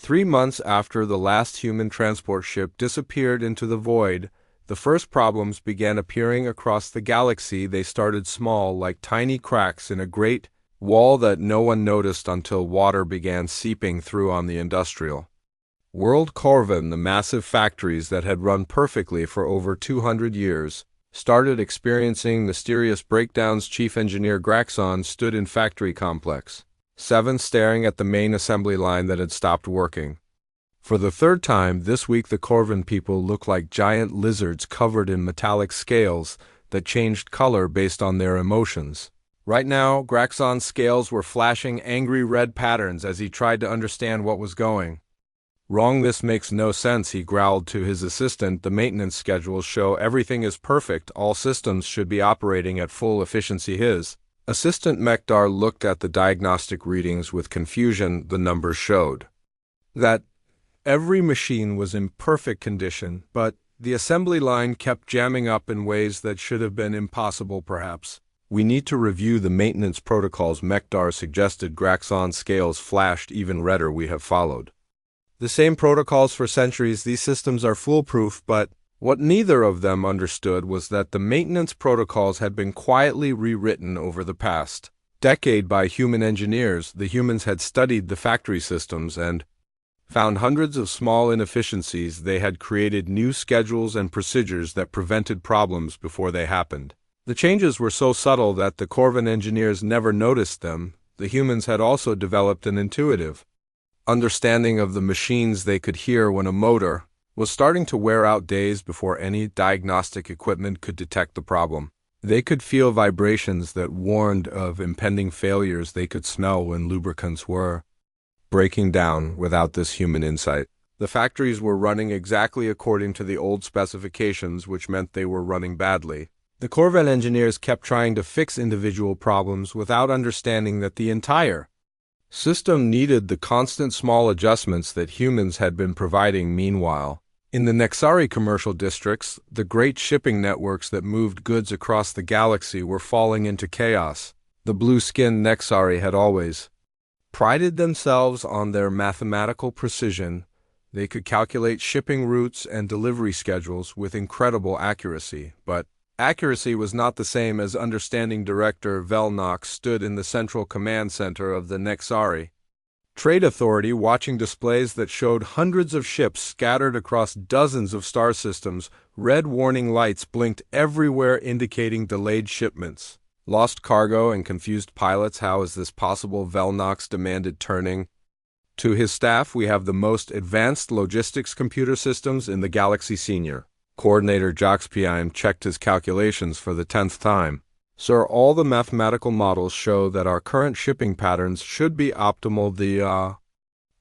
3 months after the last human transport ship disappeared into the void, the first problems began appearing across the galaxy. They started small, like tiny cracks in a great wall that no one noticed until water began seeping through on the industrial world. Corvin, the massive factories that had run perfectly for over 200 years, started experiencing mysterious breakdowns. Chief Engineer Graxon stood in Factory Complex 7 staring at the main assembly line that had stopped working. For the third time this week, the Corvin people looked like giant lizards covered in metallic scales that changed color based on their emotions. Right now, Graxon's scales were flashing angry red patterns as he tried to understand what was going wrong. "This makes no sense," he growled to his assistant. "The maintenance schedules show everything is perfect. All systems should be operating at full efficiency." His assistant Mekdar looked at the diagnostic readings with confusion. The numbers showed that every machine was in perfect condition, but the assembly line kept jamming up in ways that should have been impossible. "Perhaps we need to review the maintenance protocols," Mekdar suggested. Graxon's scales flashed even redder. "We have followed the same protocols for centuries. These systems are foolproof." But what neither of them understood was that the maintenance protocols had been quietly rewritten over the past decade by human engineers. The humans had studied the factory systems and found hundreds of small inefficiencies. They had created new schedules and procedures that prevented problems before they happened. The changes were so subtle that the Corvin engineers never noticed them. The humans had also developed an intuitive understanding of the machines. They could hear when a motor was starting to wear out days before any diagnostic equipment could detect the problem. They could feel vibrations that warned of impending failures. They could smell when lubricants were breaking down. Without this human insight, the factories were running exactly according to the old specifications, which meant they were running badly. The Corvin engineers kept trying to fix individual problems without understanding that the entire system needed the constant small adjustments that humans had been providing. Meanwhile, in the Nexari commercial districts, the great shipping networks that moved goods across the galaxy were falling into chaos. The blue-skinned Nexari had always prided themselves on their mathematical precision. They could calculate shipping routes and delivery schedules with incredible accuracy, but accuracy was not the same as understanding. Director Velnox stood in the central command center of the Nexari Trade Authority, watching displays that showed hundreds of ships scattered across dozens of star systems. Red warning lights blinked everywhere, indicating delayed shipments, lost cargo, and confused pilots. "How is this possible?" Velnox demanded, turning to his staff. "We have the most advanced logistics computer systems in the galaxy." Senior Coordinator Joxpian checked his calculations for the 10th time. "Sir, all the mathematical models show that our current shipping patterns should be optimal. The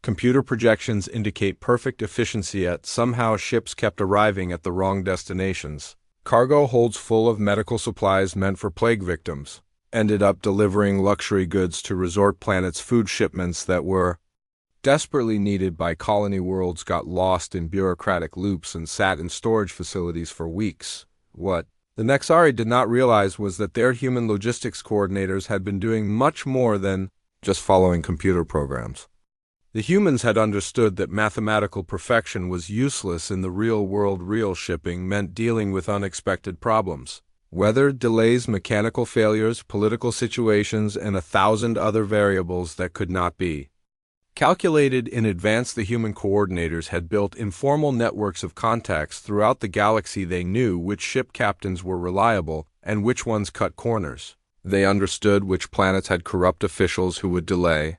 computer projections indicate perfect efficiency, yet somehow ships kept arriving at the wrong destinations. Cargo holds full of medical supplies meant for plague victims ended up delivering luxury goods to resort planets. Food shipments that were desperately needed by colony worlds got lost in bureaucratic loops and sat in storage facilities for weeks." What the Nexari did not realize was that their human logistics coordinators had been doing much more than just following computer programs. The humans had understood that mathematical perfection was useless in the real world. Real shipping meant dealing with unexpected problems. Weather delays, mechanical failures, political situations, and 1,000 other variables that could not be calculated in advance. The human coordinators had built informal networks of contacts throughout the galaxy. They knew which ship captains were reliable and which ones cut corners. They understood which planets had corrupt officials who would delay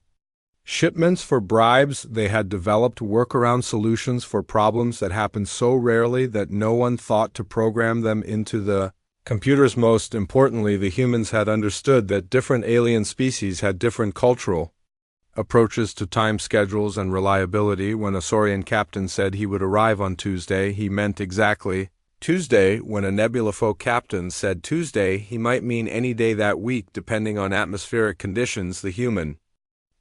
shipments for bribes. They had developed workaround solutions for problems that happened so rarely that no one thought to program them into the computers. Most importantly, the humans had understood that different alien species had different cultural approaches to time schedules and reliability. When a Saurian captain said he would arrive on Tuesday, he meant exactly Tuesday. When a Nebula folk captain said Tuesday, he might mean any day that week, depending on atmospheric conditions. The human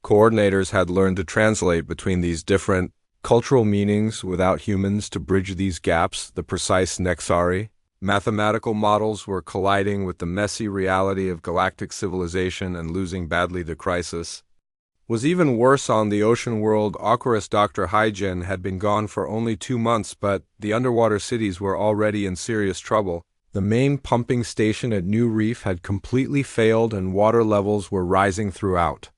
coordinators had learned to translate between these different cultural meanings without humans to bridge these gaps. The precise Nexari mathematical models were colliding with the messy reality of galactic civilization and losing badly. The crisis was even worse on the ocean world. Aquarius Dr. Hygiene had been gone for only 2 months, but the underwater cities were already in serious trouble. The main pumping station at New Reef had completely failed and water levels were rising throughout.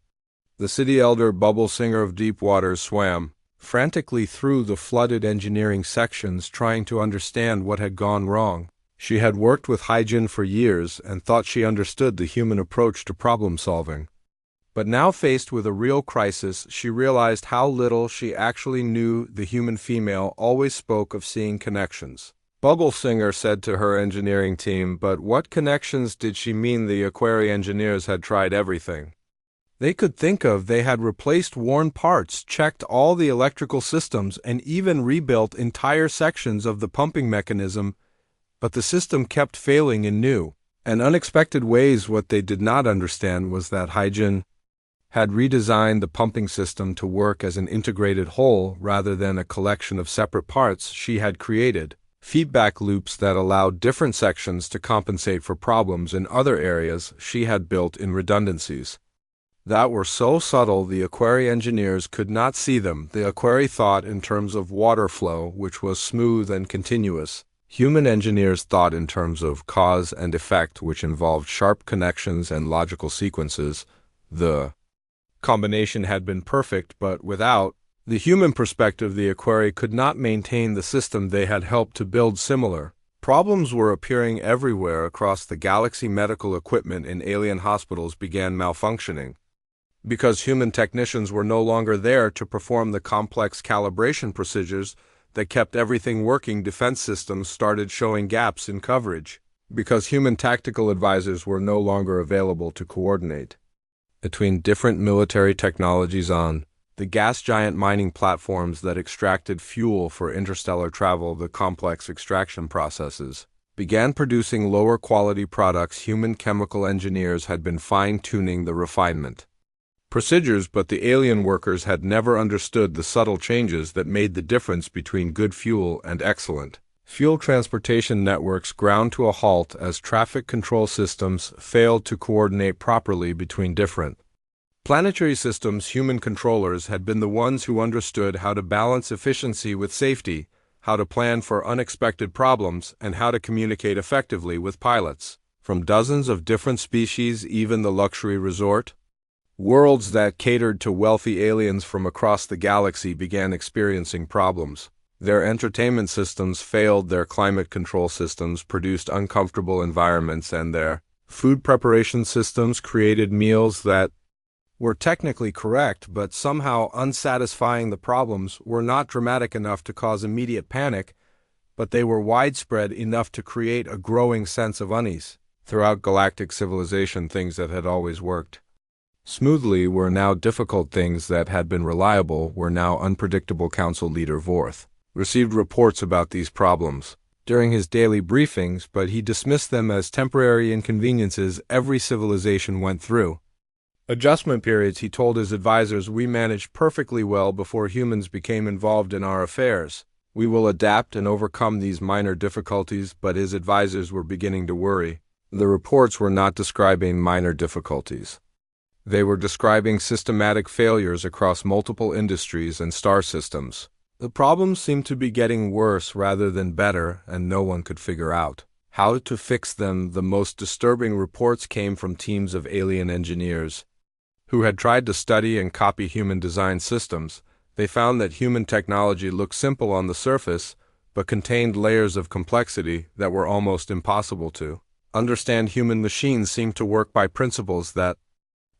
The city elder Bubble Singer of Deep Waters swam frantically through the flooded engineering sections trying to understand what had gone wrong. She had worked with Hygiene for years and thought she understood the human approach to problem solving. But now faced with a real crisis, she realized how little she actually knew. The human female always spoke of seeing connections. Bubble Singer said to her engineering team, but what connections did she mean? The Aquari engineers had tried everything they could think of. They had replaced worn parts, checked all the electrical systems, and even rebuilt entire sections of the pumping mechanism, but the system kept failing in new and unexpected ways. What they did not understand was that Hygiene had redesigned the pumping system to work as an integrated whole rather than a collection of separate parts. She had created feedback loops that allowed different sections to compensate for problems in other areas. She had built in redundancies that were so subtle the Aquari engineers could not see them. The Aquari thought in terms of water flow, which was smooth and continuous. Human engineers thought in terms of cause and effect, which involved sharp connections and logical sequences. The combination had been perfect, but without the human perspective, the Aquari could not maintain the system they had helped to build. Similar problems were appearing everywhere across the galaxy. Medical equipment in alien hospitals began malfunctioning because human technicians were no longer there to perform the complex calibration procedures that kept everything working. Defense systems started showing gaps in coverage because human tactical advisors were no longer available to coordinate between different military technologies. On the gas giant mining platforms that extracted fuel for interstellar travel, the complex extraction processes began producing lower quality products. Human chemical engineers had been fine-tuning the refinement procedures, but the alien workers had never understood the subtle changes that made the difference between good fuel and excellent fuel. Transportation networks ground to a halt as traffic control systems failed to coordinate properly between different planetary systems. Human controllers had been the ones who understood how to balance efficiency with safety, how to plan for unexpected problems, and how to communicate effectively with pilots from dozens of different species. Even the luxury resort worlds that catered to wealthy aliens from across the galaxy began experiencing problems. Their entertainment systems failed, their climate control systems produced uncomfortable environments, and their food preparation systems created meals that were technically correct but somehow unsatisfying. The problems were not dramatic enough to cause immediate panic, but they were widespread enough to create a growing sense of unease throughout galactic civilization. Things that had always worked smoothly were now difficult. Things that had been reliable were now unpredictable. Council leader Vorth received reports about these problems during his daily briefings, but he dismissed them as temporary inconveniences every civilization went through. Adjustment periods, he told his advisors. We managed perfectly well before humans became involved in our affairs. We will adapt and overcome these minor difficulties. But his advisors were beginning to worry. The reports were not describing minor difficulties. They were describing systematic failures across multiple industries and star systems. The problems seemed to be getting worse rather than better, and no one could figure out how to fix them. The most disturbing reports came from teams of alien engineers who had tried to study and copy human design systems. They found that human technology looked simple on the surface, but contained layers of complexity that were almost impossible to understand. Human machines seemed to work by principles that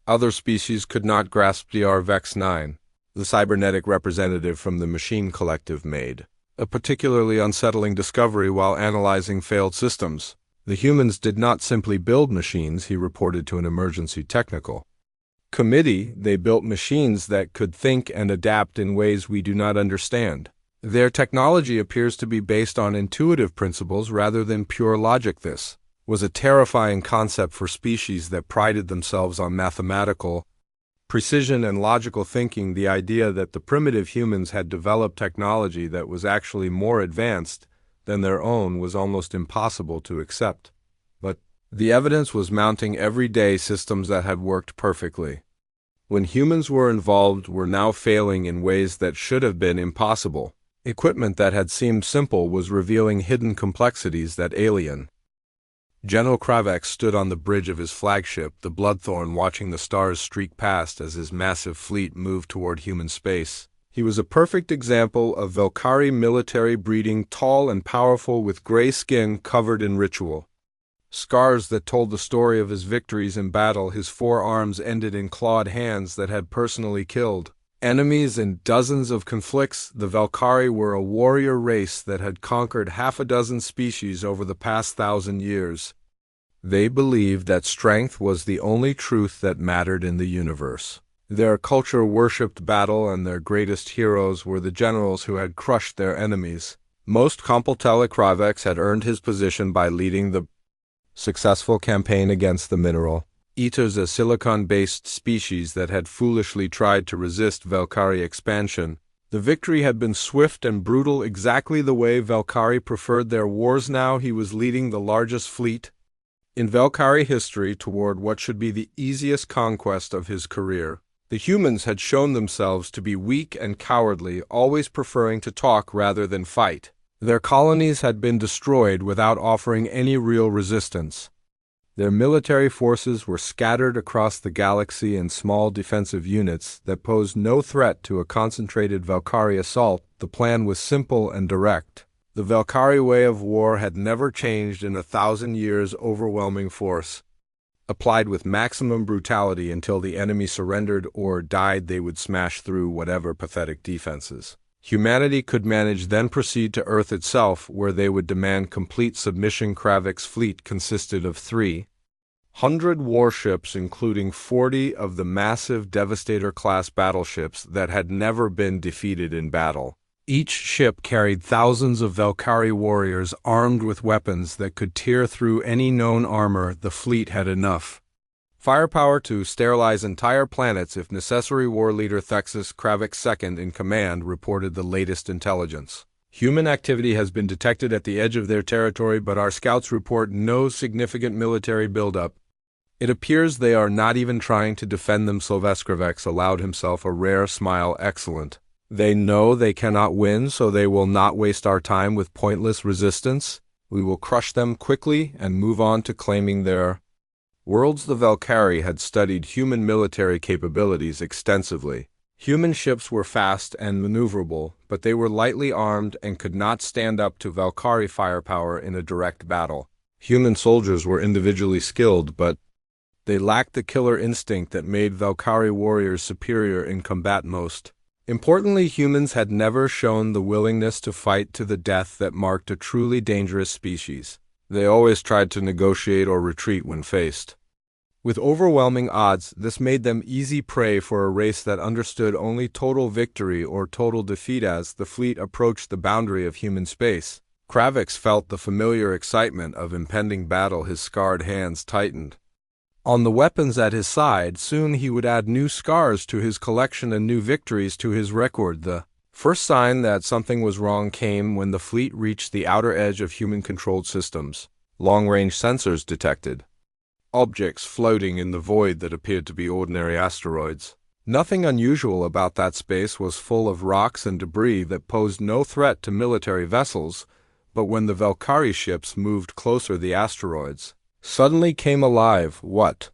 other species could not grasp. Dr. Vex 9, the cybernetic representative from the machine collective, made a particularly unsettling discovery while analyzing failed systems. The humans did not simply build machines, he reported to an emergency technical committee. They built machines that could think and adapt in ways we do not understand. Their technology appears to be based on intuitive principles rather than pure logic. This was a terrifying concept for species that prided themselves on mathematical precision and logical thinking. The idea that the primitive humans had developed technology that was actually more advanced than their own was almost impossible to accept. But the evidence was mounting every day. Systems that had worked perfectly when humans were involved, were now failing in ways that should have been impossible. Equipment that had seemed simple was revealing hidden complexities that alien. General Kravex stood on the bridge of his flagship, the Bloodthorn, watching the stars streak past as his massive fleet moved toward human space. He was a perfect example of Valkyrie military breeding, tall and powerful with gray skin covered in ritual. Scars that told the story of his victories in battle, his forearms ended in clawed hands that had personally killed enemies in dozens of conflicts. The Valkyrie were a warrior race that had conquered half a dozen species over the past 1,000 years. They believed that strength was the only truth that mattered in the universe. Their culture worshipped battle, and their greatest heroes were the generals who had crushed their enemies. Most Completella Kravex had earned his position by leading the successful campaign against the mineral eaters, a silicon-based species that had foolishly tried to resist Valkyrie expansion. The victory had been swift and brutal, exactly the way Valkyrie preferred their wars. Now he was leading the largest fleet in Valkyrie history toward what should be the easiest conquest of his career. The humans had shown themselves to be weak and cowardly, always preferring to talk rather than fight. Their colonies had been destroyed without offering any real resistance. Their military forces were scattered across the galaxy in small defensive units that posed no threat to a concentrated Valkyrie assault. The plan was simple and direct. The Valkyrie way of war had never changed in 1,000 years. Overwhelming force, applied with maximum brutality until the enemy surrendered or died. They would smash through whatever pathetic defenses humanity could manage, then proceed to Earth itself, where they would demand complete submission. Kravex's fleet consisted of 300 warships, including 40 of the massive Devastator-class battleships that had never been defeated in battle. Each ship carried thousands of Valkyrie warriors armed with weapons that could tear through any known armor. The fleet had enough firepower to sterilize entire planets if necessary. War leader Thexus Kravex, second in command, reported the latest intelligence. Human activity has been detected at the edge of their territory, but our scouts report no significant military buildup. It appears they are not even trying to defend themselves. Kravex allowed himself a rare smile. Excellent. They know they cannot win, so they will not waste our time with pointless resistance. We will crush them quickly and move on to claiming their worlds. The Valkyrie had studied human military capabilities extensively. Human ships were fast and maneuverable, but they were lightly armed and could not stand up to Valkyrie firepower in a direct battle. Human soldiers were individually skilled, but they lacked the killer instinct that made Valkyrie warriors superior in combat. Most importantly, humans had never shown the willingness to fight to the death that marked a truly dangerous species. They always tried to negotiate or retreat when faced with overwhelming odds. This made them easy prey for a race that understood only total victory or total defeat. As the fleet approached the boundary of human space, Kravex felt the familiar excitement of impending battle. His scarred hands tightened on the weapons at his side. Soon he would add new scars to his collection and new victories to his record. The first sign that something was wrong came when the fleet reached the outer edge of human-controlled systems. Long-range sensors detected objects floating in the void that appeared to be ordinary asteroids. Nothing unusual about that space was full of rocks and debris that posed no threat to military vessels, but when the Valkyrie ships moved closer, the asteroids suddenly came alive. What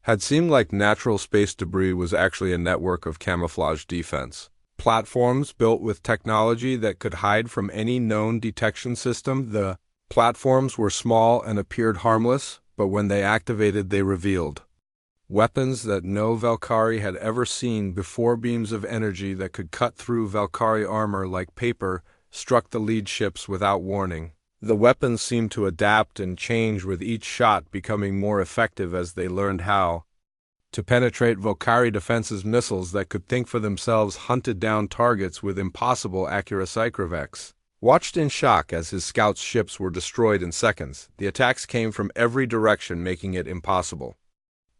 had seemed like natural space debris was actually a network of camouflage defense platforms built with technology that could hide from any known detection system. The platforms were small and appeared harmless, but when they activated, they revealed weapons that no Valkyrie had ever seen before. Beams of energy that could cut through Valkyrie armor like paper struck the lead ships without warning. The weapons seemed to adapt and change with each shot, becoming more effective as they learned how to penetrate Valkyrie defenses. Missiles that could think for themselves hunted down targets with impossible accuracy. Kravex watched in shock as his scouts' ships were destroyed in seconds. The attacks came from every direction, making it impossible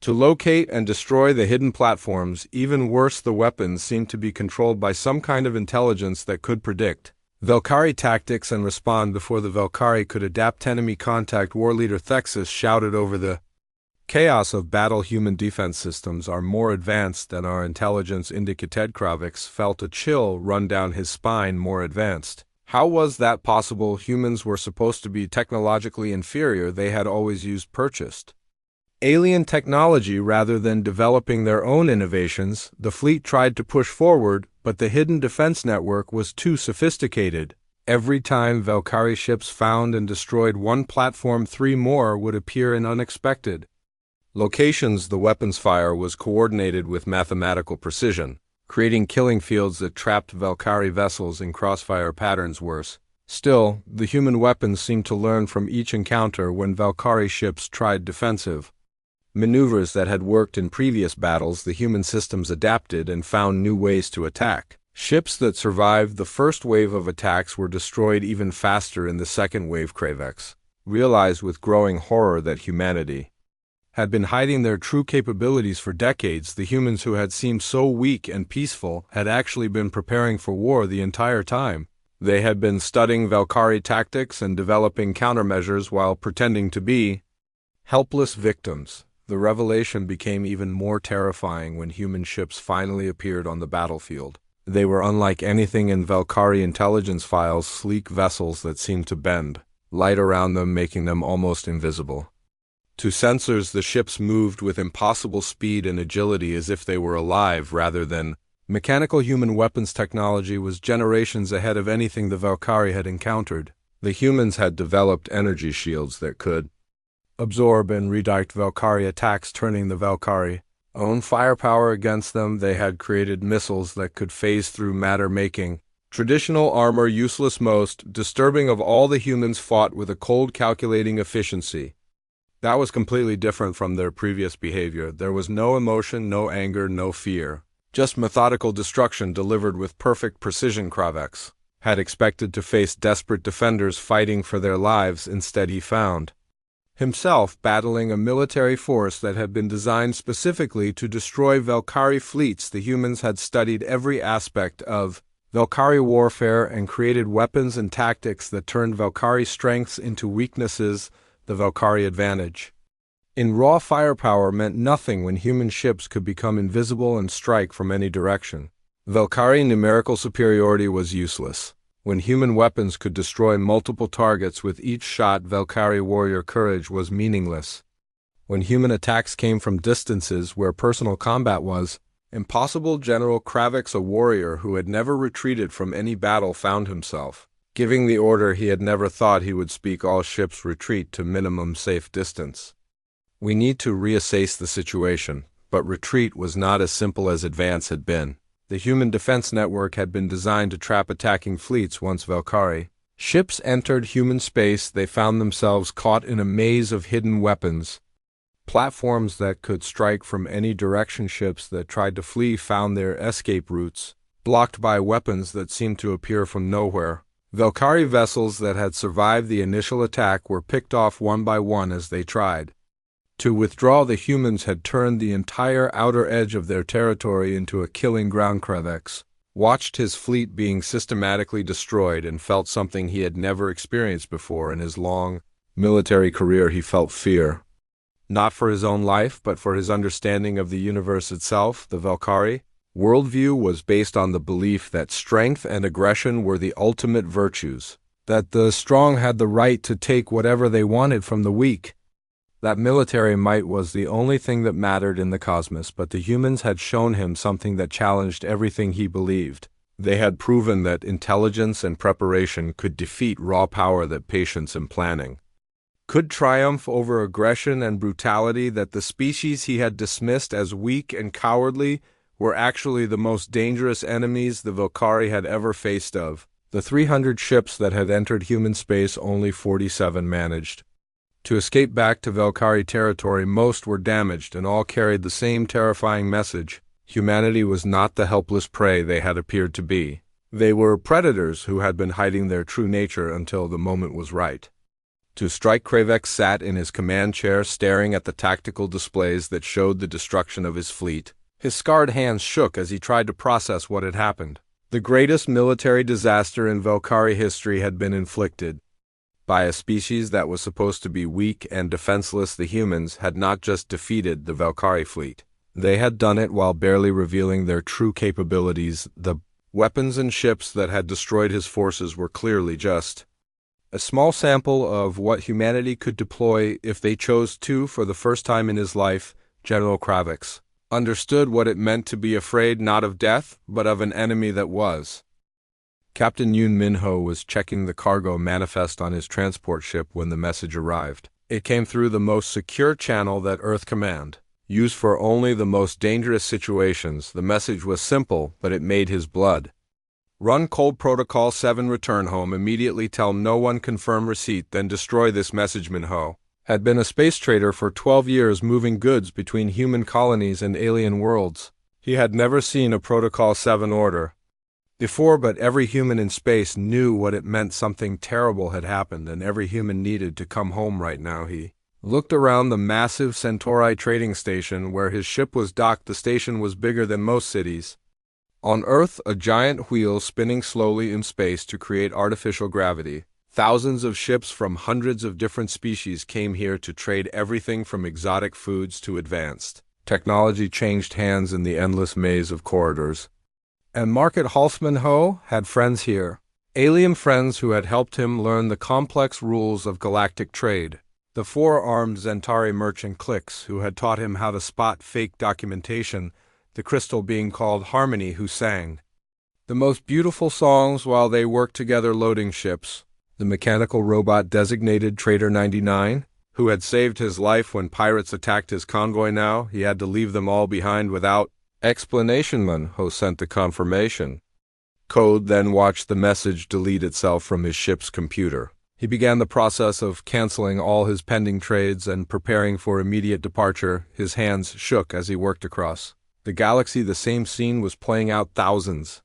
to locate and destroy the hidden platforms. Even worse, the weapons seemed to be controlled by some kind of intelligence that could predict Valkyrie tactics and respond before the Valkyrie could adapt. Enemy contact. War leader Thexus shouted over the Chaos of battle human defense systems are more advanced than our intelligence indicated. Kravix felt a chill run down his spine. More advanced. How was that possible? Humans were supposed to be technologically inferior. They had always used purchased alien technology rather than developing their own innovations. The fleet tried to push forward, but the hidden defense network was too sophisticated. Every time Valkyrie ships found and destroyed one platform, three more would appear in unexpected locations. The weapons fire was coordinated with mathematical precision, creating killing fields that trapped Valkyrie vessels in crossfire patterns. Worse still, the human weapons seemed to learn from each encounter. When Valkyrie ships tried defensive maneuvers that had worked in previous battles, the human systems adapted and found new ways to attack. Ships that survived the first wave of attacks were destroyed even faster in the second wave. Kravix realized with growing horror that humanity had been hiding their true capabilities for decades. The humans who had seemed so weak and peaceful had actually been preparing for war the entire time. They had been studying Valkyrie tactics and developing countermeasures while pretending to be helpless victims. The revelation became even more terrifying when human ships finally appeared on the battlefield. They were unlike anything in Valkyrie intelligence files, sleek vessels that seemed to bend light around them, making them almost invisible to sensors. The ships moved with impossible speed and agility, as if they were alive rather than mechanical. Human weapons technology was generations ahead of anything the Valkyrie had encountered. The humans had developed energy shields that could absorb and redirect Valkyrie attacks, turning the Valkyrie own firepower against them. They had created missiles that could phase through matter, making traditional armor useless. Most disturbing of all, the humans fought with a cold, calculating efficiency that was completely different from their previous behavior. There was no emotion, no anger, no fear, just methodical destruction delivered with perfect precision. Kravix had expected to face desperate defenders fighting for their lives. Instead, he found himself battling a military force that had been designed specifically to destroy Valkyrie fleets. The humans had studied every aspect of Valkyrie warfare and created weapons and tactics that turned Valkyrie strengths into weaknesses. The Valkyrie advantage in raw firepower meant nothing when human ships could become invisible and strike from any direction. Valkyrie numerical superiority was useless. When human weapons could destroy multiple targets with each shot, Valkyrie warrior courage was meaningless. When human attacks came from distances where personal combat was impossible, General Kravix, a warrior who had never retreated from any battle, found himself giving the order he had never thought he would speak: all ships retreat to minimum safe distance. We need to reassess the situation. But retreat was not as simple as advance had been. The human defense network had been designed to trap attacking fleets. Once Valkyrie ships entered human space, they found themselves caught in a maze of hidden weapons, platforms that could strike from any direction. Ships that tried to flee found their escape routes blocked by weapons that seemed to appear from nowhere. Valkyrie vessels that had survived the initial attack were picked off one by one as they tried to withdraw. The humans had turned the entire outer edge of their territory into a killing ground. Kravix watched his fleet being systematically destroyed and felt something he had never experienced before in his long military career. He felt fear, not for his own life, but for his understanding of the universe itself. The Valkyrie worldview was based on the belief that strength and aggression were the ultimate virtues, that the strong had the right to take whatever they wanted from the weak, that military might was the only thing that mattered in the cosmos. But the humans had shown him something that challenged everything he believed. They had proven that intelligence and preparation could defeat raw power, that patience and planning could triumph over aggression and brutality, that the species he had dismissed as weak and cowardly were actually the most dangerous enemies the Valkyrie had ever faced. Of the 300 ships that had entered human space, only 47 managed to escape back to Valkyrie territory. Most were damaged, and all carried the same terrifying message: humanity was not the helpless prey they had appeared to be. They were predators who had been hiding their true nature until the moment was right to strike. Kravix sat in his command chair, staring at the tactical displays that showed the destruction of his fleet. His scarred hands shook as he tried to process what had happened. The greatest military disaster in Valkyrie history had been inflicted. by a species that was supposed to be weak and defenseless. The humans had not just defeated the Valkyrie fleet. They had done it while barely revealing their true capabilities. The weapons and ships that had destroyed his forces were clearly just a small sample of what humanity could deploy if they chose to. For the first time in his life, General Kravix understood what it meant to be afraid not of death, but of an enemy that was. Captain Yoon Min-ho was checking the cargo manifest on his transport ship when the message arrived. It came through the most secure channel that Earth Command used for only the most dangerous situations. The message was simple, but it made his blood run cold. Protocol 7, return home immediately. Tell no one. Confirm receipt, then destroy this message. Min-ho had been a space trader for 12 years, moving goods between human colonies and alien worlds. He had never seen a Protocol 7 order before, but every human in space knew what it meant. Something terrible had happened, and every human needed to come home right now. He looked around the massive Centauri trading station where his ship was docked. The station was bigger than most cities on Earth, a giant wheel spinning slowly in space to create artificial gravity. Thousands of ships from hundreds of different species came here to trade everything from exotic foods to advanced technology. Changed hands in the endless maze of corridors. And Market Halsman Ho had friends here, alien friends who had helped him learn the complex rules of galactic trade. The four-armed Zentari merchant cliques who had taught him how to spot fake documentation, the crystal being called Harmony, who sang the most beautiful songs while they worked together loading ships. The mechanical robot designated Trader 99, who had saved his life when pirates attacked his convoy. Now he had to leave them all behind without explanation. Min-ho sent the confirmation code, then watched the message delete itself from his ship's computer. He began the process of canceling all his pending trades and preparing for immediate departure. His hands shook as he worked across the galaxy. The same scene was playing out thousands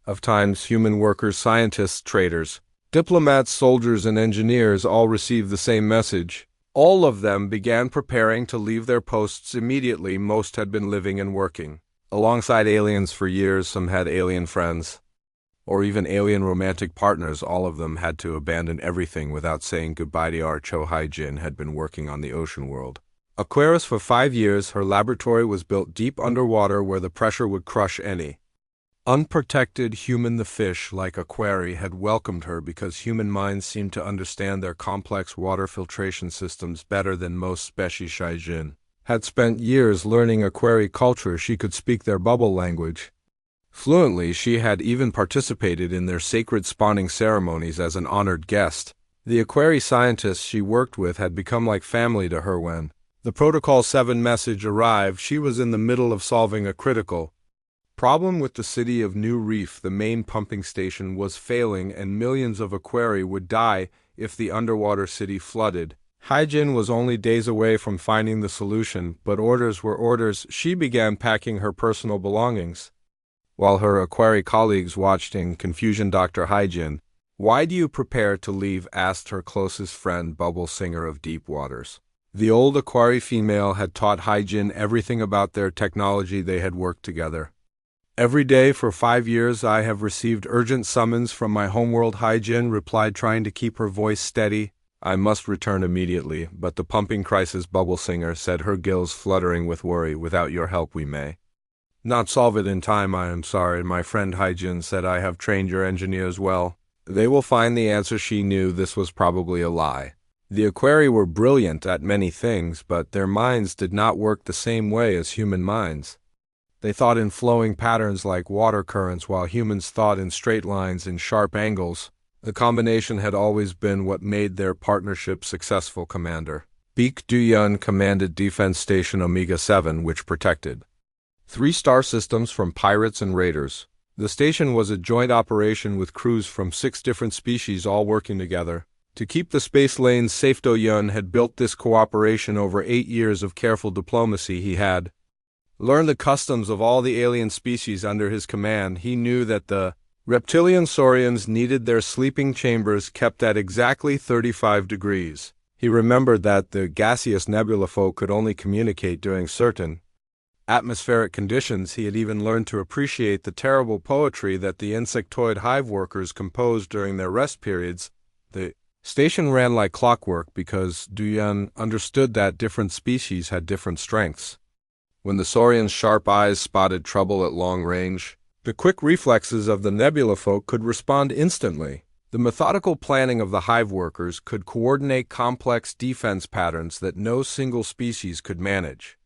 of times. Human workers, scientists, traders, diplomats, soldiers, and engineers all received the same message. All of them began preparing to leave their posts immediately. Most had been living and working alongside aliens for years. Some had alien friends, or even alien romantic partners. All of them had to abandon everything without saying goodbye. Cho Hai-jin had been working on the ocean world Aquarius for 5 years. Her laboratory was built deep underwater where the pressure would crush any unprotected human. The fish, like a quarry, had welcomed her because human minds seemed to understand their complex water filtration systems better than most species. Shai-jin had spent years learning a quarry culture. She could speak their bubble language fluently. She had even participated in their sacred spawning ceremonies as an honored guest. The Aquari scientists she worked with had become like family to her. When the Protocol 7 message arrived, she was in the middle of solving a critical problem with the city of New Reef. The main pumping station was failing, and millions of Aquari would die if the underwater city flooded. Hai-jin was only days away from finding the solution, but orders were orders. She began packing her personal belongings while her Aquari colleagues watched in confusion. Dr. Hai-jin, why do you prepare to leave? Asked her closest friend, Bubble Singer of Deep Waters. The old Aquari female had taught Hai-jin everything about their technology. They had worked together every day for 5 years. I have received urgent summons from my homeworld, Hai-jin replied, trying to keep her voice steady. I must return immediately, but the pumping crisis, Bubble Singer said, her gills fluttering with worry. Without your help we may not solve it in time. I am sorry, my friend Hai-jin said. I have trained your engineers well. They will find the answer. She knew this was probably a lie. The Aquari were brilliant at many things, but their minds did not work the same way as human minds. They thought in flowing patterns like water currents, while humans thought in straight lines and sharp angles. The combination had always been what made their partnership successful. Commander Baek Du-yeon commanded Defense Station Omega 7, which protected 3 star systems from pirates and raiders. The station was a joint operation with crews from 6 different species all working together to keep the space lanes safe. Do-yeon had built this cooperation over 8 years of careful diplomacy. He had learned the customs of all the alien species under his command. He knew that the reptilian saurians needed their sleeping chambers kept at exactly 35 degrees. He remembered that the gaseous nebula folk could only communicate during certain atmospheric conditions. He had even learned to appreciate the terrible poetry that the insectoid hive workers composed during their rest periods. The Station ran like clockwork because Duyan understood that different species had different strengths. When the Saurians' sharp eyes spotted trouble at long range, the quick reflexes of the nebula folk could respond instantly. The methodical planning of the hive workers could coordinate complex defense patterns that no single species could manage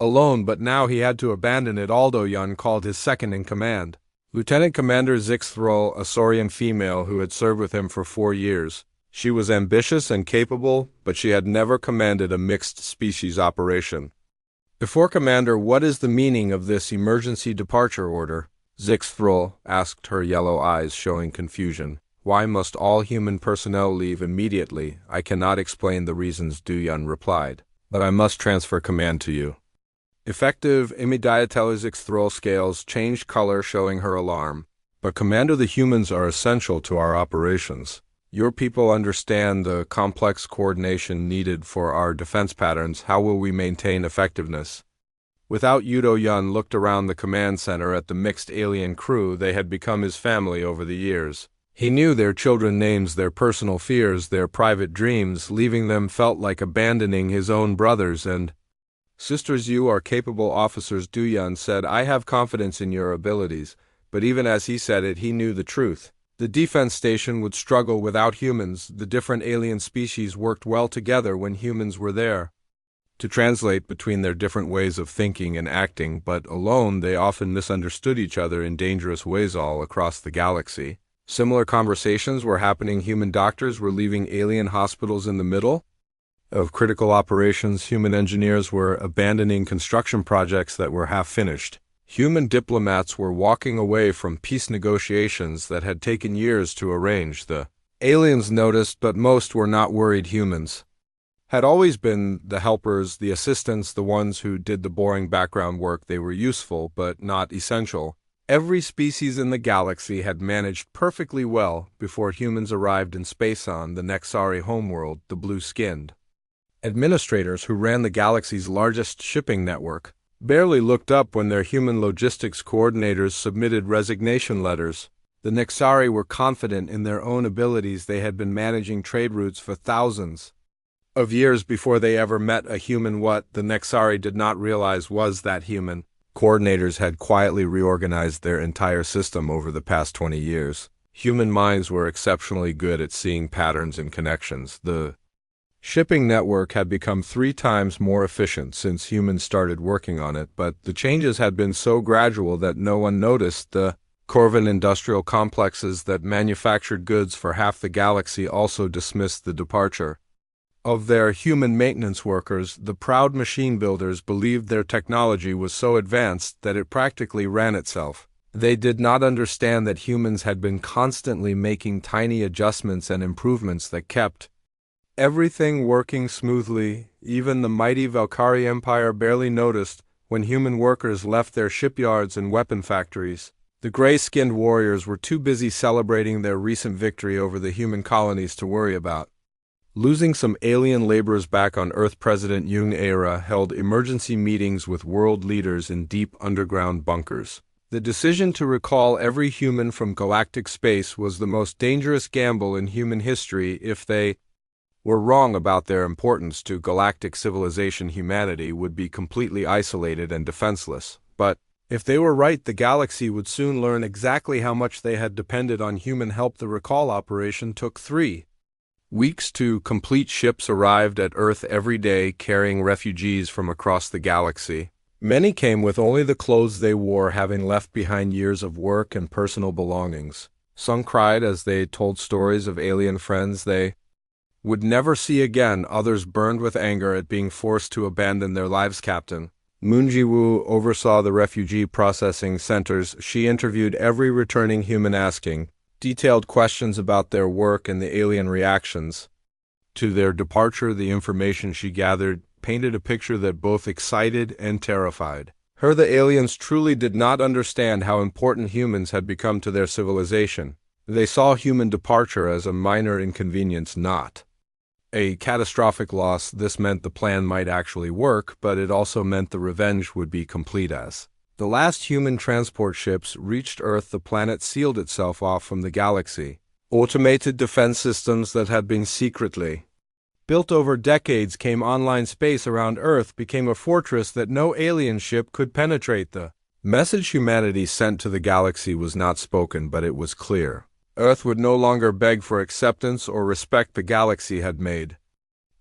alone, but now he had to abandon it. Aldo Yun called his second-in-command, Lieutenant Commander Zixthrol, a Saurian female who had served with him for 4 years. She was ambitious and capable, but she had never commanded a mixed-species operation. Before Commander, what is the meaning of this emergency departure order? Zixthrol asked, her yellow eyes showing confusion. Why must all human personnel leave immediately? I cannot explain the reasons, Duyun replied, but I must transfer command to you. Effective immediately. Zixthrol scales changed color, showing her alarm. But Commander, the humans are essential to our operations. Your people understand the complex coordination needed for our defense patterns. How will we maintain effectiveness? Without Yudo Yun looked around the command center at the mixed alien crew. They had become his family over the years. He knew their children's names, their personal fears, their private dreams. Leaving them felt like abandoning his own brothers and sisters. You are capable officers, Duyun said. I have confidence in your abilities. But even as he said it, he knew the truth. The defense station would struggle without humans. The different alien species worked well together when humans were there to translate between their different ways of thinking and acting, but alone they often misunderstood each other in dangerous ways all across the galaxy. Similar conversations were happening. Human doctors were leaving alien hospitals in the middle of critical operations. Human engineers were abandoning construction projects that were half finished. Human diplomats were walking away from peace negotiations that had taken years to arrange. The aliens noticed, but most were not worried. Humans had always been the helpers, the assistants, the ones who did the boring background work. They were useful, but not essential. Every species in the galaxy had managed perfectly well before humans arrived in space on the Nexari homeworld, the blue-skinned administrators who ran the galaxy's largest shipping network barely looked up when their human logistics coordinators submitted resignation letters. The Nexari were confident in their own abilities. They had been managing trade routes for thousands of years before they ever met a human. What the Nexari did not realize was that human coordinators had quietly reorganized their entire system over the past 20 years. Human minds were exceptionally good at seeing patterns and connections. The shipping network had become 3 times more efficient since humans started working on it, but the changes had been so gradual that no one noticed. The Corvin industrial complexes that manufactured goods for half the galaxy also dismissed the departure of their human maintenance workers. The proud machine builders believed their technology was so advanced that it practically ran itself. They did not understand that humans had been constantly making tiny adjustments and improvements that kept everything working smoothly. Even the mighty Valkyrie Empire barely noticed when human workers left their shipyards and weapon factories. The gray-skinned warriors were too busy celebrating their recent victory over the human colonies to worry about losing some alien laborers back on Earth. President Jung Era held emergency meetings with world leaders in deep underground bunkers. The decision to recall every human from galactic space was the most dangerous gamble in human history. If they were wrong about their importance to galactic civilization, humanity would be completely isolated and defenseless. But if they were right, the galaxy would soon learn exactly how much they had depended on human help. The recall operation took 3 weeks to complete. Ships arrived at Earth every day carrying refugees from across the galaxy. Many came with only the clothes they wore, having left behind years of work and personal belongings. Some cried as they told stories of alien friends they would never see again. Others burned with anger at being forced to abandon their lives. Captain Moonji-woo oversaw the refugee processing centers. She interviewed every returning human, asking detailed questions about their work and the alien reactions to their departure. The information she gathered painted a picture that both excited and terrified her. The aliens truly did not understand how important humans had become to their civilization. They saw human departure as a minor inconvenience, not a catastrophic loss. This meant the plan might actually work, but it also meant the revenge would be complete. As the last human transport ships reached Earth, the planet sealed itself off from the galaxy. Automated defense systems that had been secretly built over decades came online. Space around Earth became a fortress that no alien ship could penetrate. The message humanity sent to the galaxy was not spoken, but it was clear. Earth would no longer beg for acceptance or respect. The galaxy had made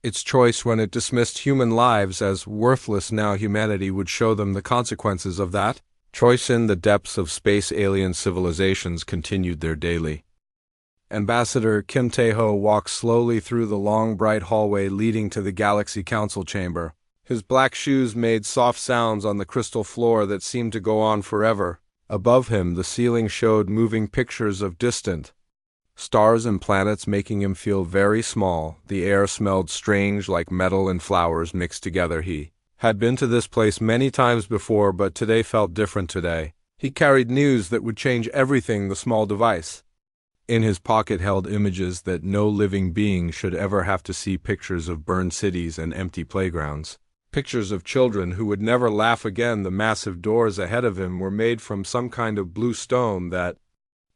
its choice when it dismissed human lives as worthless. Now humanity would show them the consequences of that choice. In the depths of space, alien civilizations continued their daily. Ambassador Kim Tae-ho walked slowly through the long, bright hallway leading to the Galaxy Council chamber. His black shoes made soft sounds on the crystal floor that seemed to go on forever. Above him, the ceiling showed moving pictures of distant stars and planets, making him feel very small. The air smelled strange, like metal and flowers mixed together. He had been to this place many times before, but today felt different. Today, he carried news that would change everything. The small device in his pocket held images that no living being should ever have to see: pictures of burned cities and empty playgrounds, pictures of children who would never laugh again. The massive doors ahead of him were made from some kind of blue stone that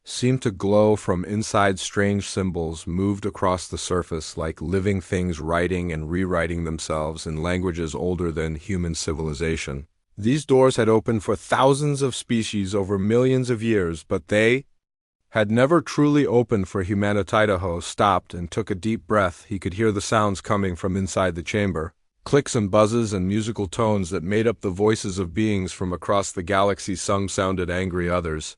seemed to glow from inside. Strange symbols moved across the surface like living things, writing and rewriting themselves in languages older than human civilization. These doors had opened for thousands of species over millions of years, but they had never truly opened for humanity. Idaho stopped and took a deep breath. He could hear the sounds coming from inside the chamber, clicks and buzzes and musical tones that made up the voices of beings from across the galaxy. Some sounded angry, others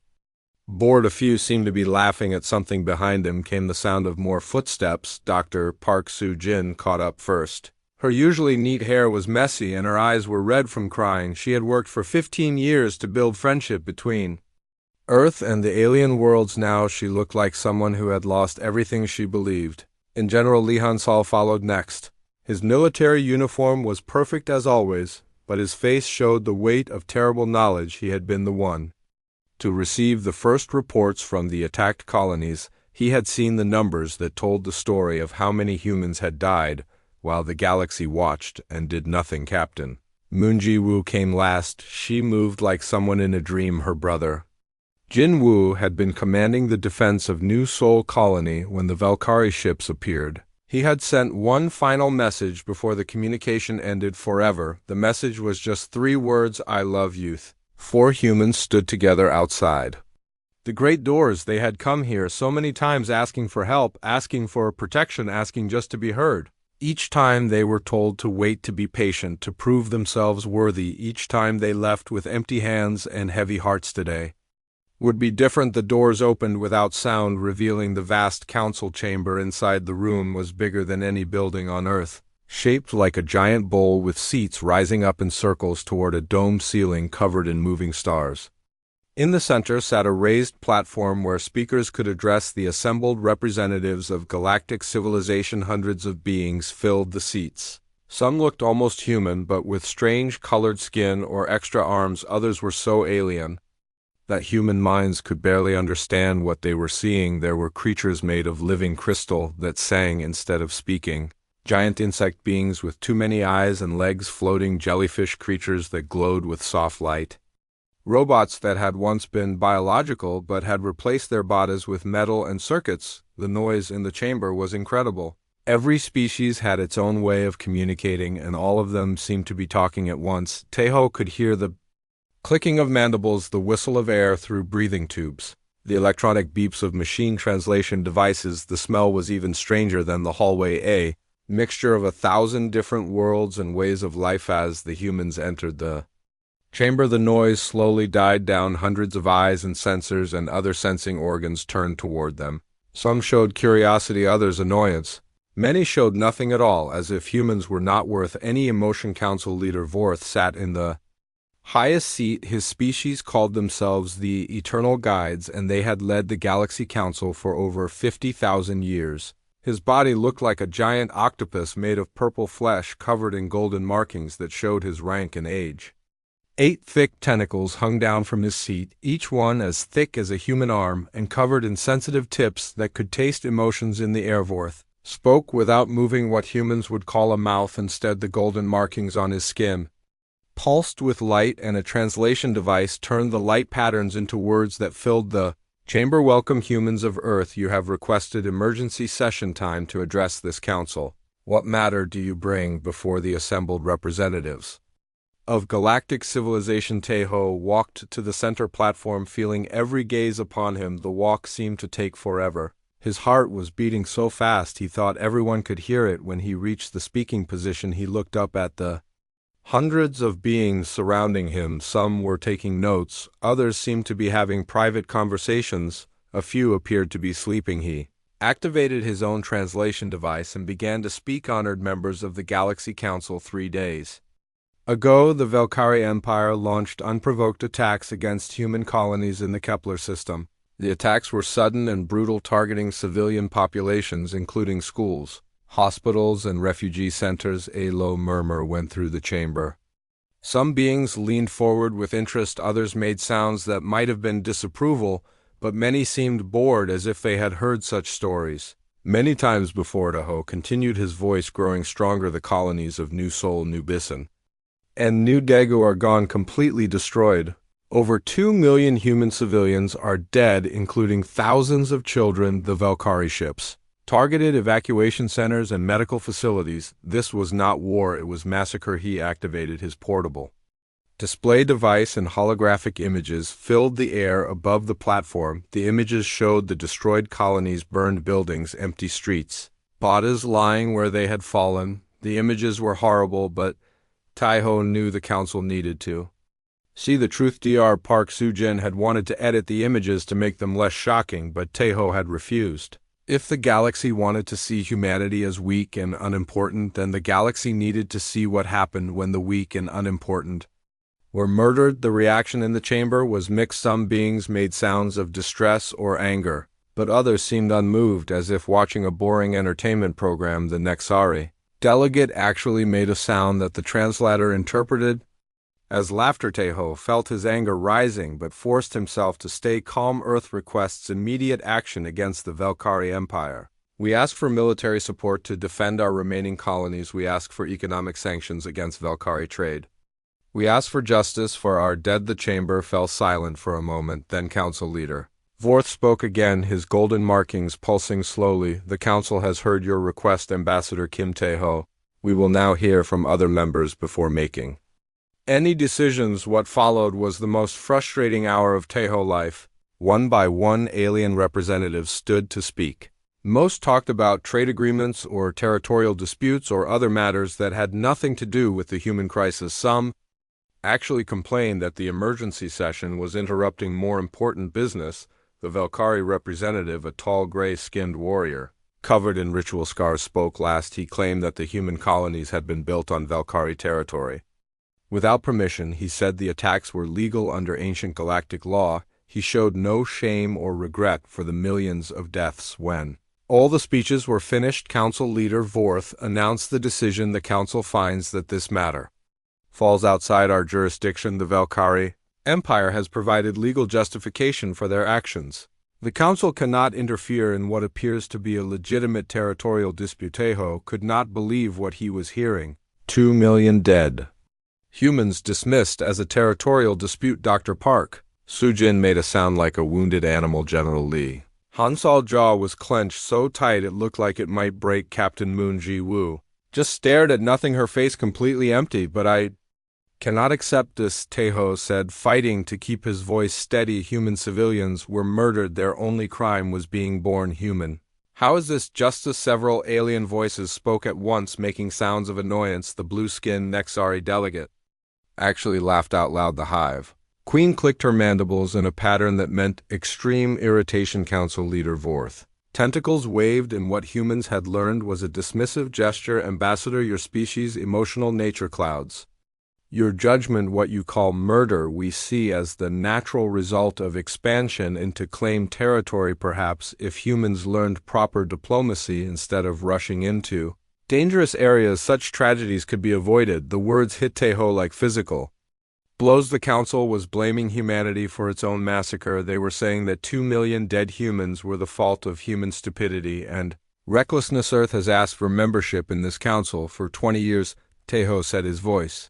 bored. A few seemed to be laughing at something behind him. Came the sound of more footsteps. Dr. Park Soo-jin caught up first. Her usually neat hair was messy and her eyes were red from crying. She had worked for 15 years to build friendship between Earth and the alien worlds. Now she looked like someone who had lost everything she believed. And General Lee Han-sol followed next. His military uniform was perfect as always, but his face showed the weight of terrible knowledge. He had been the one to receive the first reports from the attacked colonies. He had seen the numbers that told the story of how many humans had died while the galaxy watched and did nothing. Captain Moon Ji-woo came last. She moved like someone in a dream. Her brother Jin-woo had been commanding the defense of New Seoul Colony when the Valkyrie ships appeared. He had sent one final message before the communication ended forever. The message was just 3 words: I love youth. 4 humans stood together outside the great doors. They had come here so many times asking for help, asking for protection, asking just to be heard. Each time they were told to wait, to be patient, to prove themselves worthy. Each time they left with empty hands and heavy hearts. Today would be different. The doors opened without sound, revealing the vast council chamber. Inside, the room was bigger than any building on Earth, shaped like a giant bowl with seats rising up in circles toward a domed ceiling covered in moving stars. In the center sat a raised platform where speakers could address the assembled representatives of galactic civilization. Hundreds of beings filled the seats. Some looked almost human, but with strange colored skin or extra arms. Others were so alien that human minds could barely understand what they were seeing. There were creatures made of living crystal that sang instead of speaking. Giant insect beings with too many eyes and legs, floating jellyfish creatures that glowed with soft light. Robots that had once been biological but had replaced their bodies with metal and circuits. The noise in the chamber was incredible. Every species had its own way of communicating, and all of them seemed to be talking at once. Tae-ho could hear the clicking of mandibles, the whistle of air through breathing tubes, the electronic beeps of machine translation devices. The smell was even stranger than the hallway, a mixture of 1,000 different worlds and ways of life. As the humans entered the chamber, the noise slowly died down. Hundreds of eyes and sensors and other sensing organs turned toward them. Some showed curiosity, others annoyance. Many showed nothing at all, as if humans were not worth any emotion. Council leader Vorth sat in the highest seat. His species called themselves the Eternal Guides, and they had led the Galaxy Council for over 50,000 years. His body looked like a giant octopus made of purple flesh covered in golden markings that showed his rank and age. 8 thick tentacles hung down from his seat, each one as thick as a human arm and covered in sensitive tips that could taste emotions in the air. Vorth spoke without moving, what humans would call a mouth. Instead, the golden markings on his skin pulsed with light, and a translation device turned the light patterns into words that filled the Chamber, welcome humans of Earth. You have requested emergency session time to address this council. What matter do you bring before the assembled representatives? Of galactic civilization, Teho walked to the center platform, feeling every gaze upon him. The walk seemed to take forever. His heart was beating so fast he thought everyone could hear it. When he reached the speaking position, he looked up at the hundreds of beings surrounding him. Some were taking notes, others seemed to be having private conversations, a few appeared to be sleeping. He activated his own translation device and began to speak. Honored members of the Galaxy Council, 3 days ago, the Valkyrie Empire launched unprovoked attacks against human colonies in the Kepler system. The attacks were sudden and brutal, targeting civilian populations, including schools, hospitals, and refugee centers. A low murmur went through the chamber. Some beings leaned forward with interest, others made sounds that might have been disapproval, but many seemed bored, as if they had heard such stories many times before. Teho continued, his voice growing stronger. The colonies of New Sol, New Bisan, and New Daegu are gone, completely destroyed. Over 2 million human civilians are dead, including thousands of children. The Valkyrie ships targeted evacuation centers and medical facilities. This was not war, it was massacre. He activated his portable display device and holographic images filled the air above the platform. The images showed the destroyed colonies, burned buildings, empty streets, bodies lying where they had fallen. The images were horrible, but Teho knew the council needed to see the truth. Dr. Park Soo-jin had wanted to edit the images to make them less shocking, but Teho had refused. If the galaxy wanted to see humanity as weak and unimportant, then the galaxy needed to see what happened when the weak and unimportant were murdered. The reaction in the chamber was mixed. Some beings made sounds of distress or anger, but others seemed unmoved, as if watching a boring entertainment program. The Nexari delegate actually made a sound that the translator interpreted as laughter. Teho felt his anger rising, but forced himself to stay calm. Earth requests immediate action against the Valkyrie Empire. We ask for military support to defend our remaining colonies. We ask for economic sanctions against Valkyrie trade. We ask for justice for our dead. The chamber fell silent for a moment, then council leader Vorth spoke again, his golden markings pulsing slowly. The council has heard your request, Ambassador Kim Teho. We will now hear from other members before making any decisions. What followed was the most frustrating hour of Teho life. One by one, alien representatives stood to speak. Most talked about trade agreements or territorial disputes or other matters that had nothing to do with the human crisis. Some actually complained that the emergency session was interrupting more important business. The Valkyrie representative, a tall, gray-skinned warrior covered in ritual scars, spoke last. He claimed that the human colonies had been built on Valkyrie territory without permission. He said the attacks were legal under ancient galactic law. He showed no shame or regret for the millions of deaths. When all the speeches were finished, Council Leader Vorth announced the decision. The Council finds that this matter falls outside our jurisdiction. The Valkyrie Empire has provided legal justification for their actions. The Council cannot interfere in what appears to be a legitimate territorial dispute. Teho could not believe what he was hearing. 2 million dead. Humans dismissed as a territorial dispute. Dr. Park Soo-jin made a sound like a wounded animal. General Lee Hansol's jaw was clenched so tight it looked like it might break. Captain Moon Ji-woo just stared at nothing, her face completely empty. But I cannot accept this, Teho said, fighting to keep his voice steady. Human civilians were murdered. Their only crime was being born human. How is this justice? Several alien voices spoke at once, making sounds of annoyance. The blue-skinned Nexari delegate actually laughed out loud. The hive queen clicked her mandibles in a pattern that meant extreme irritation. Council Leader Vorth tentacles waved in what humans had learned was a dismissive gesture. Ambassador, your species' emotional nature clouds your judgment. What you call murder we see as the natural result of expansion into claimed territory. Perhaps if humans learned proper diplomacy instead of rushing into dangerous areas, such tragedies could be avoided. The words hit Teho like physical blows. The Council was blaming humanity for its own massacre. They were saying that 2 million dead humans were the fault of human stupidity and recklessness. Earth has asked for membership in this council for 20 years, Teho said, his voice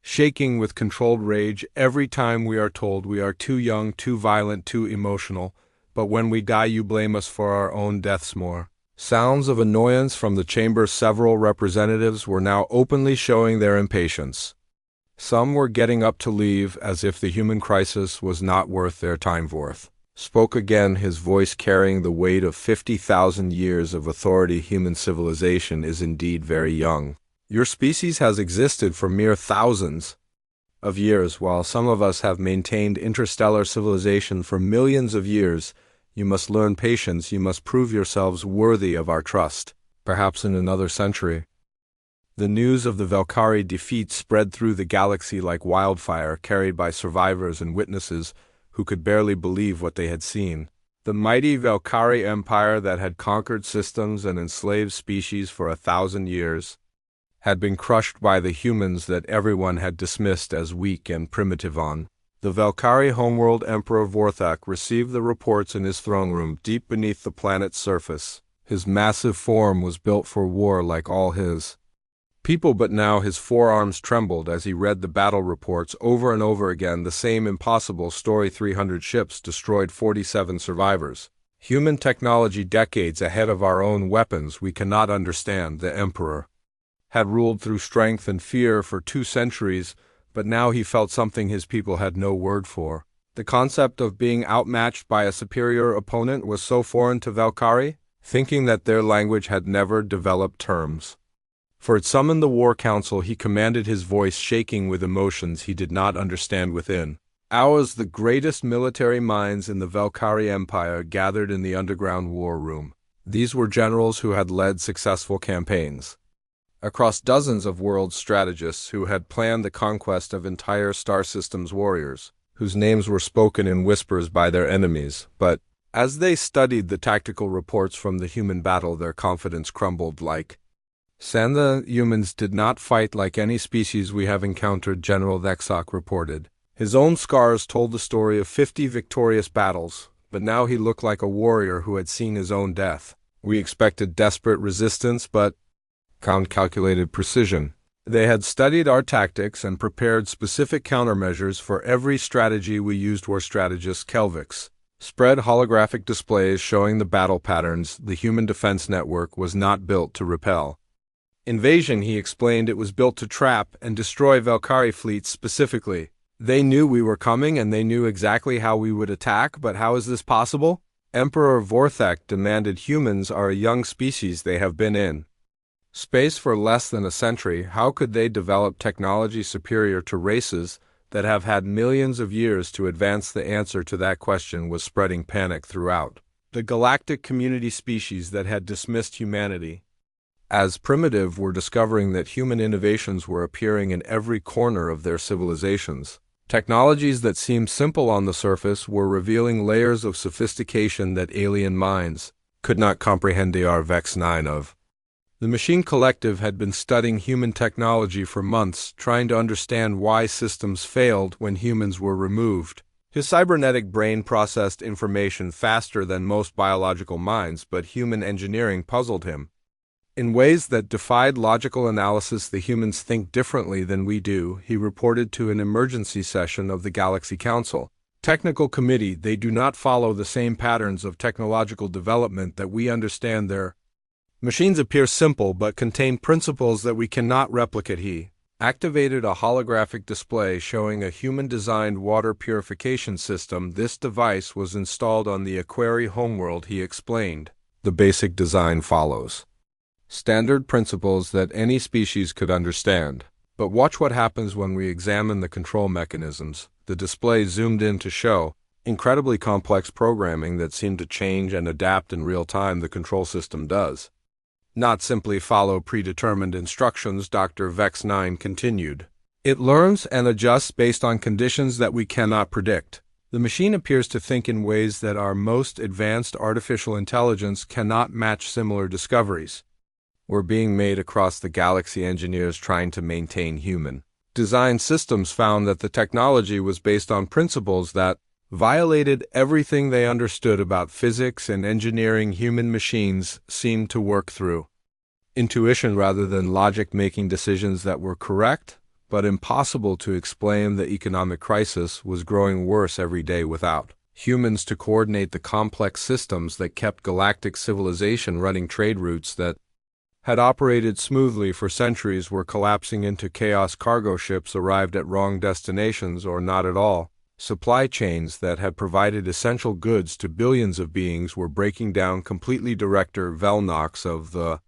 shaking with controlled rage. Every time we are told we are too young, too violent, too emotional, but when we die you blame us for our own deaths more." Sounds of annoyance from the chamber. Several representatives were now openly showing their impatience. Some were getting up to leave, as if the human crisis was not worth their time. Vorth spoke again, his voice carrying the weight of 50,000 years of authority. "Human civilization is indeed very young. Your species has existed for mere thousands of years, while some of us have maintained interstellar civilization for millions of years. You must learn patience. You must prove yourselves worthy of our trust. Perhaps in another century." The news of the Valkyrie defeat spread through the galaxy like wildfire, carried by survivors and witnesses who could barely believe what they had seen. The mighty Valkyrie Empire that had conquered systems and enslaved species for 1,000 years had been crushed by the humans that everyone had dismissed as weak and primitive. On the Valkyrie homeworld, Emperor Vorthak received the reports in his throne room deep beneath the planet's surface. His massive form was built for war like all his people, but now his forearms trembled as he read the battle reports over and over again. The same impossible story: 300 ships destroyed, 47 survivors. Human technology decades ahead of our own weapons. We cannot understand. The Emperor had ruled through strength and fear for 2 centuries, but now he felt something his people had no word for. The concept of being outmatched by a superior opponent was so foreign to Valkyrie, thinking that their language had never developed terms for it. Summoned the War Council, he commanded, his voice shaking with emotions he did not understand. Within hours, the greatest military minds in the Valkyrie Empire gathered in the underground war room. These were generals who had led successful campaigns across dozens of world, strategists who had planned the conquest of entire star systems, warriors whose names were spoken in whispers by their enemies. But as they studied the tactical reports from the human battle, their confidence crumbled like sand. The humans did not fight like any species we have encountered, General Vexok reported. His own scars told the story of 50 victorious battles, but now he looked like a warrior who had seen his own death. We expected desperate resistance, but calculated precision. They had studied our tactics and prepared specific countermeasures for every strategy we used. War strategist Kelvix spread holographic displays showing the battle patterns. The human defense network was not built to repel invasion, he explained. It was built to trap and destroy Valkyrie fleets specifically. They knew we were coming and they knew exactly how we would attack, but how is this possible? Emperor Vorthak demanded. Humans are a young species. They have been in space for less than a century. How could they develop technology superior to races that have had millions of years to advance? The answer to that question was spreading panic throughout the galactic community. Species that had dismissed humanity as primitive were discovering that human innovations were appearing in every corner of their civilizations. Technologies that seemed simple on the surface were revealing layers of sophistication that alien minds could not comprehend. The Vex 9 of the Machine Collective had been studying human technology for months, trying to understand why systems failed when humans were removed. His cybernetic brain processed information faster than most biological minds, but human engineering puzzled him in ways that defied logical analysis. The humans think differently than we do, he reported to an emergency session of the Galaxy Council Technical Committee. They do not follow the same patterns of technological development that we understand. Their machines appear simple but contain principles that we cannot replicate. He activated a holographic display showing a human-designed water purification system. This device was installed on the Aquarii homeworld, he explained. The basic design follows standard principles that any species could understand. But watch what happens when we examine the control mechanisms. The display zoomed in to show incredibly complex programming that seemed to change and adapt in real time. The control system does not simply follow predetermined instructions, Dr. Vex 9 continued. It learns and adjusts based on conditions that we cannot predict. The machine appears to think in ways that our most advanced artificial intelligence cannot match. Similar discoveries were being made across the galaxy. Engineers trying to maintain human design systems found that the technology was based on principles that violated everything they understood about physics and engineering. Human machines seemed to work through intuition rather than logic, making decisions that were correct but impossible to explain. The economic crisis was growing worse every day. Without humans to coordinate the complex systems that kept galactic civilization running. Trade routes that had operated smoothly for centuries were collapsing into chaos. Cargo ships arrived at wrong destinations or not at all. Supply chains that had provided essential goods to billions of beings were breaking down completely. Director Velnox of the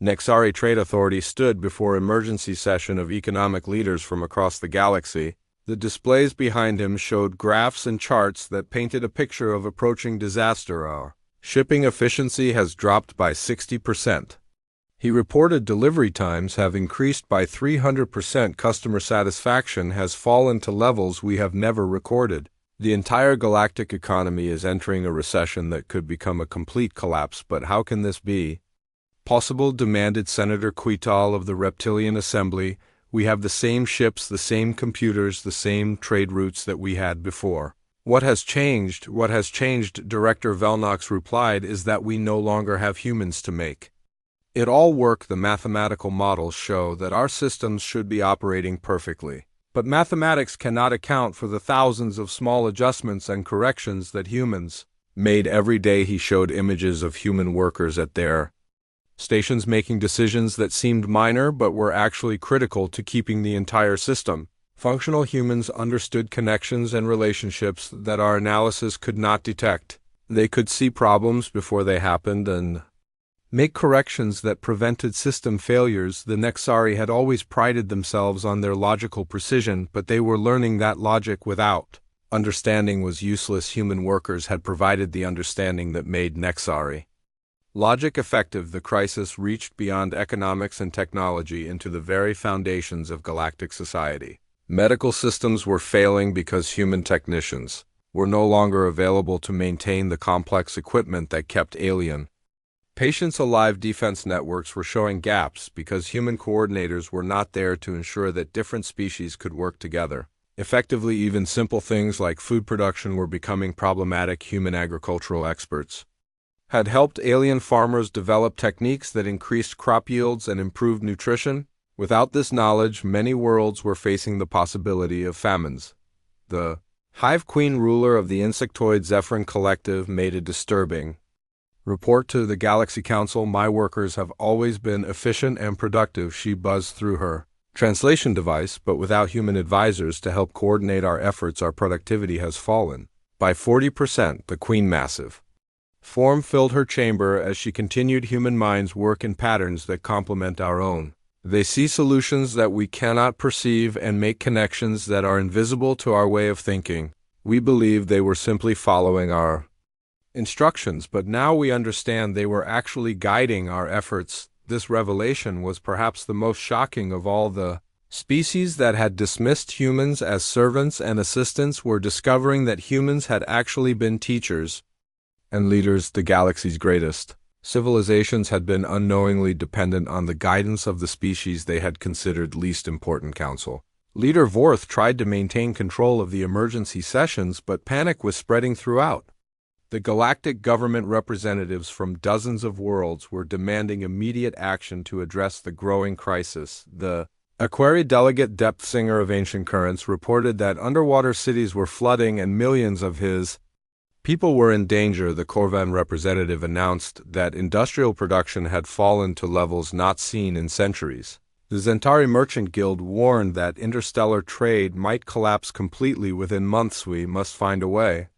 Nexari Trade Authority stood before emergency session of economic leaders from across the galaxy. The displays behind him showed graphs and charts that painted a picture of approaching disaster. Our shipping efficiency has dropped by 60%. He reported delivery times have increased by 300%. Customer satisfaction has fallen to levels we have never recorded. The entire galactic economy is entering a recession that could become a complete collapse. But how can this be possible? Demanded Senator Quital of the Reptilian Assembly. We have the same ships, the same computers, the same trade routes that we had before. What has changed? What has changed? Director Velnox replied, is that we no longer have humans to make it all work. The mathematical models show that our systems should be operating perfectly. But mathematics cannot account for the thousands of small adjustments and corrections that humans made every day. He showed images of human workers at their stations making decisions that seemed minor but were actually critical to keeping the entire system functional. Humans understood connections and relationships that our analysis could not detect. They could see problems before they happened and make corrections that prevented system failures. The Nexari had always prided themselves on their logical precision, but they were learning that logic without understanding was useless. Human workers had provided the understanding that made Nexari logic effective. The crisis reached beyond economics and technology into the very foundations of galactic society. Medical systems were failing because human technicians were no longer available to maintain the complex equipment that kept alien patients alive. Defense networks were showing gaps because human coordinators were not there to ensure that different species could work together effectively. Even simple things like food production were becoming problematic. Human agricultural experts had helped alien farmers develop techniques that increased crop yields and improved nutrition. Without this knowledge, many worlds were facing the possibility of famines. The Hive Queen, ruler of the insectoid Zephyrin Collective, made a disturbing report to the Galaxy Council. My workers have always been efficient and productive. She buzzed through her translation device, but without human advisors to help coordinate our efforts, our productivity has fallen by 40%. The Queen massive form filled her chamber as she continued. Human minds work in patterns that complement our own. They see solutions that we cannot perceive and make connections that are invisible to our way of thinking. We believed they were simply following our instructions, but now we understand they were actually guiding our efforts. This revelation was perhaps the most shocking of all. The species that had dismissed humans as servants and assistants were discovering that humans had actually been teachers and leaders. The galaxy's greatest civilizations had been unknowingly dependent on the guidance of the species they had considered least important. Council leader Vorth tried to maintain control of the emergency sessions, but panic was spreading throughout. The galactic government representatives from dozens of worlds were demanding immediate action to address the growing crisis. The Aquari delegate Depth Singer of Ancient Currents reported that underwater cities were flooding and millions of his people were in danger. The Corvan representative announced that industrial production had fallen to levels not seen in centuries. The Zentari Merchant Guild warned that interstellar trade might collapse completely within months. We must find a way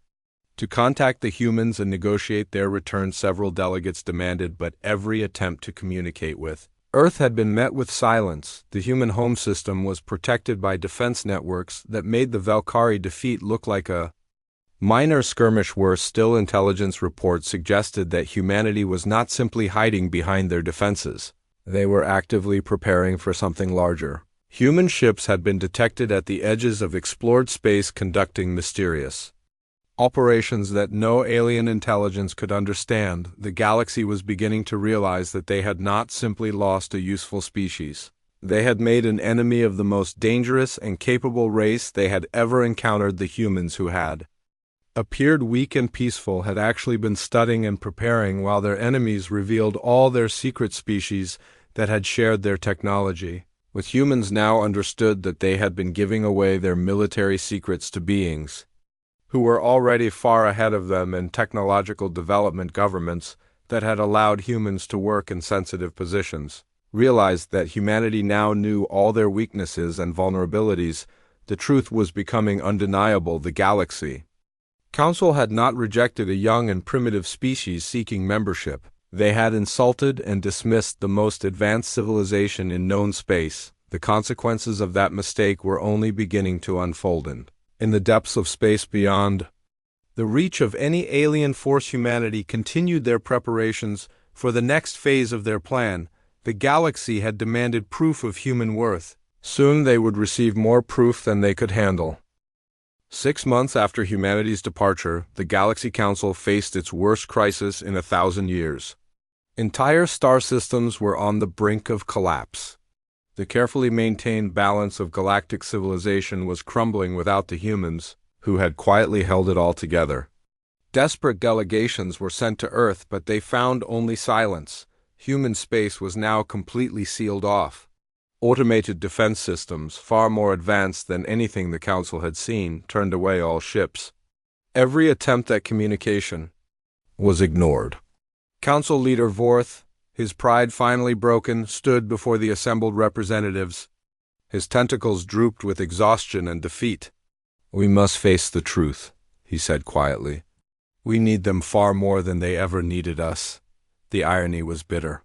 to contact the humans and negotiate their return, several delegates demanded, but every attempt to communicate with Earth had been met with silence. The human home system was protected by defense networks that made the Valkyrie defeat look like a minor skirmish. Worse still, intelligence reports suggested that humanity was not simply hiding behind their defenses. They were actively preparing for something larger. Human ships had been detected at the edges of explored space conducting mysterious operations that no alien intelligence could understand. The galaxy was beginning to realize that they had not simply lost a useful species. They had made an enemy of the most dangerous and capable race they had ever encountered. The humans who had appeared weak and peaceful had actually been studying and preparing, while their enemies revealed all their secret species that had shared their technology. With humans now understood that they had been giving away their military secrets to beings who were already far ahead of them in technological development. Governments that had allowed humans to work in sensitive positions realized that humanity now knew all their weaknesses and vulnerabilities. The truth was becoming undeniable. The Galaxy Council had not rejected a young and primitive species seeking membership. They had insulted and dismissed the most advanced civilization in known space. The consequences of that mistake were only beginning to unfold. In the depths of space beyond the reach of any alien force, humanity continued their preparations for the next phase of their plan. The galaxy had demanded proof of human worth. Soon they would receive more proof than they could handle. 6 months after humanity's departure, the Galaxy Council faced its worst crisis in 1,000 years. Entire star systems were on the brink of collapse. The carefully maintained balance of galactic civilization was crumbling without the humans, who had quietly held it all together. Desperate delegations were sent to Earth, but they found only silence. Human space was now completely sealed off. Automated defense systems, far more advanced than anything the Council had seen, turned away all ships. Every attempt at communication was ignored. Council leader Vorth, his pride finally broken, stood before the assembled representatives. His tentacles drooped with exhaustion and defeat. "We must face the truth," he said quietly. "We need them far more than they ever needed us." The irony was bitter.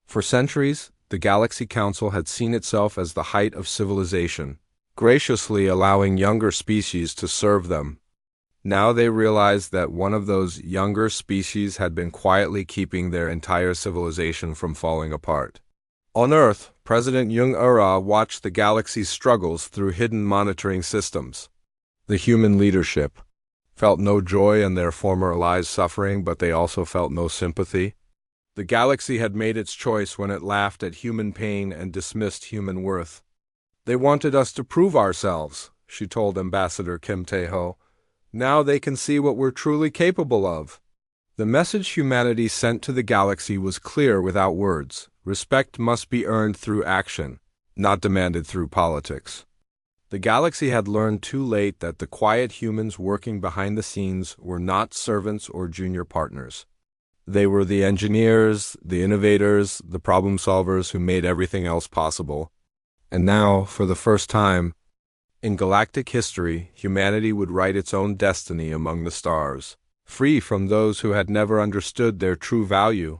For centuries, the Galaxy Council had seen itself as the height of civilization, graciously allowing younger species to serve them. Now they realized that one of those younger species had been quietly keeping their entire civilization from falling apart. On Earth, President Jung-Ura watched the galaxy's struggles through hidden monitoring systems. The human leadership felt no joy in their former allies' suffering, but they also felt no sympathy. The galaxy had made its choice when it laughed at human pain and dismissed human worth. "They wanted us to prove ourselves," she told Ambassador Kim Tae-ho. "Now they can see what we're truly capable of." The message humanity sent to the galaxy was clear without words. Respect must be earned through action, not demanded through politics. The galaxy had learned too late that the quiet humans working behind the scenes were not servants or junior partners. They were the engineers, the innovators, the problem solvers who made everything else possible. And now, for the first time in galactic history, humanity would write its own destiny among the stars, free from those who had never understood their true value.